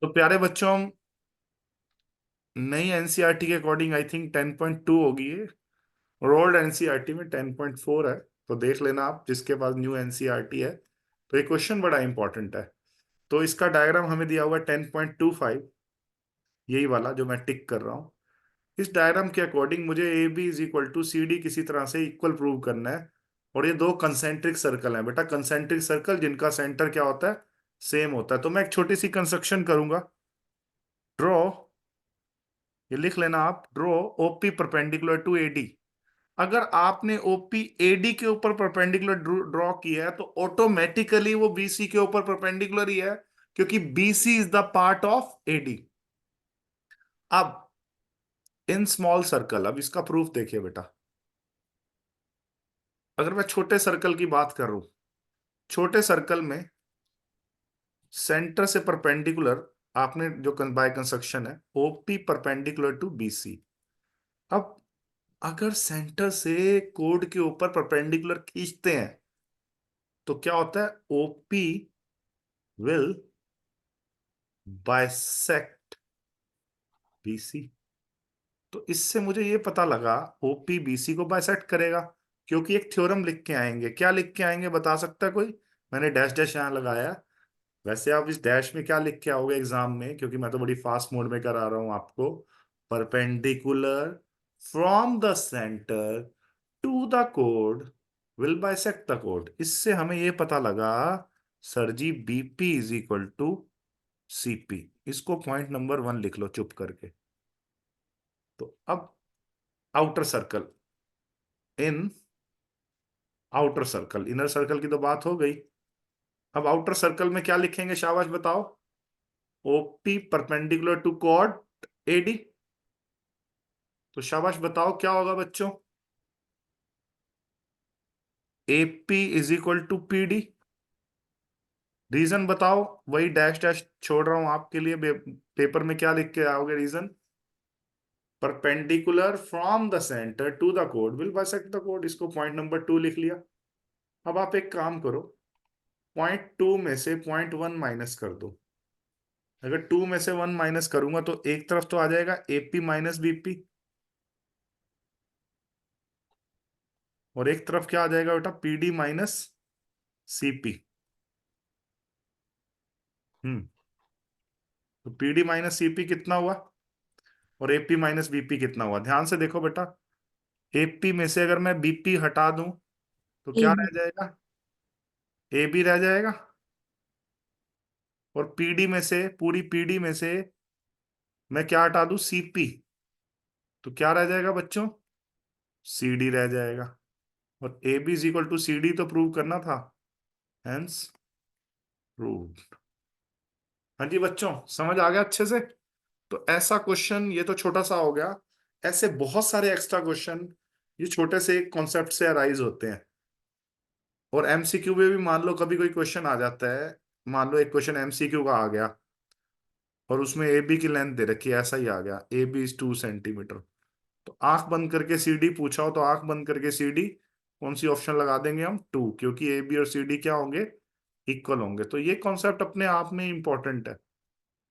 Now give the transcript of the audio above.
तो प्यारे बच्चों, हम नई एनसीईआरटी के अकॉर्डिंग आई थिंक 10.2 होगी ये, और ओल्ड एनसीईआरटी में 10.4 है। तो देख लेना आप जिसके पास न्यू एनसीईआरटी है। तो ये क्वेश्चन बड़ा इंपॉर्टेंट है। तो इसका डायग्राम हमें दिया हुआ है 10.25, यही वाला जो मैं टिक कर रहा हूँ। इस डायग्राम के अकॉर्डिंग मुझे A B is equal to C D किसी तरह से इक्वल प्रूव करना है। और ये दो कंसेंट्रिक सर्कल हैं बेटा, कंसेंट्रिक सर्कल जिनका सेंटर क्या होता है, सेम होता है। तो मैं एक छोटी सी कंस्ट्रक्शन करूंगा। ड्रॉ, ये लिख लेना आप, draw OP perpendicular to AD. अगर आपने ओपी एडी के ऊपर परपेंडिकुलर ड्रॉ किया है तो ऑटोमेटिकली वो बीसी के ऊपर परपेंडिकुलर ही है, क्योंकि BC is the part of AD. अब इन स्मॉल सर्कल, अब इसका प्रूफ देखिए बेटा। अगर मैं छोटे सर्कल की बात करूं, छोटे सर्कल में सेंटर से परपेंडिकुलर आपने जो बाय कंस्ट्रक्शन है, ओपी परपेंडिकुलर टू बीसी। अब अगर सेंटर से कोड के ऊपर परपेंडिकुलर खींचते हैं तो क्या होता है, ओपी विल बाइसेक्ट बीसी। तो इससे मुझे ये पता लगा ओपी बीसी को बाइसेक्ट करेगा, क्योंकि एक थ्योरम लिख के आएंगे। क्या लिख के आएंगे बता सकता है कोई? मैंने डैश डैश यहां लगाया। वैसे आप इस डैश में क्या लिख के आओगे एग्जाम में, क्योंकि मैं तो बड़ी फास्ट मोड में करा रहा हूं आपको। Perpendicular from the centre to the code will bisect the code. इससे हमें ये पता लगा sir ji, BP is equal to CP. इसको पॉइंट नंबर 1 लिख लो चुप करके। तो अब आउटर सर्कल, इन आउटर सर्कल, इनर सर्कल की तो बात हो गई। अब आउटर सर्कल में क्या लिखेंगे, शाबाश बताओ। ओपी परपेंडिकुलर टू कॉड एडी। तो शाबाश बताओ क्या होगा बच्चों, AP is equal to PD. Reason बताओ, वही डैश डैश छोड़ रहा हूं आपके लिए। पेपर में क्या लिख के आओगे reason? Perpendicular from the centre to the code will bisect the code. इसको पॉइंट नंबर 2 लिख लिया। अब आप एक काम करो, पॉइंट 2 में से पॉइंट 1 माइनस कर दो। अगर 2 में से 1 माइनस करूंगा तो एक तरफ तो आ जाएगा एपी माइनस बीपी, और एक तरफ क्या आ जाएगा बेटा, पीडी माइनस सीपी। हम्म। तो पीडी माइनस सीपी कितना हुआ, और एपी माइनस बीपी कितना हुआ? ध्यान से देखो बेटा। एपी में से अगर मैं बीपी हटा दूं तो ए क्या बी। रह जाएगा, ए बी रह जाएगा। और पीडी में से, पूरी पीडी में से मैं क्या हटा दूं, सीपी, तो क्या रह जाएगा बच्चों, सीडी रह जाएगा। और A B is equal to C D तो प्रूव करना था, हेंस प्रूव। हाँ जी बच्चों, समझ आ गया अच्छे से? तो ऐसा क्वेश्चन, ये तो छोटा सा हो गया। ऐसे बहुत सारे एक्स्ट्रा क्वेश्चन ये छोटे से कॉन्सेप्ट से अराइज होते हैं। और एमसीक्यू में भी मान लो कभी कोई क्वेश्चन आ जाता है। मान लो एक क्वेश्चन एमसीक्यू का आ गया और उसमें ए बी की लेंथ दे रखी है, ऐसा ही आ गया, ए बी इज 2 सेंटीमीटर। तो आंख बंद करके सी डी पूछा हो तो आंख बंद करके सी डी, कौन सी ऑप्शन लगा देंगे हम, 2, क्योंकि ए बी और सी डी क्या होंगे, इक्वल होंगे। तो ये कॉन्सेप्ट अपने आप में इंपॉर्टेंट है।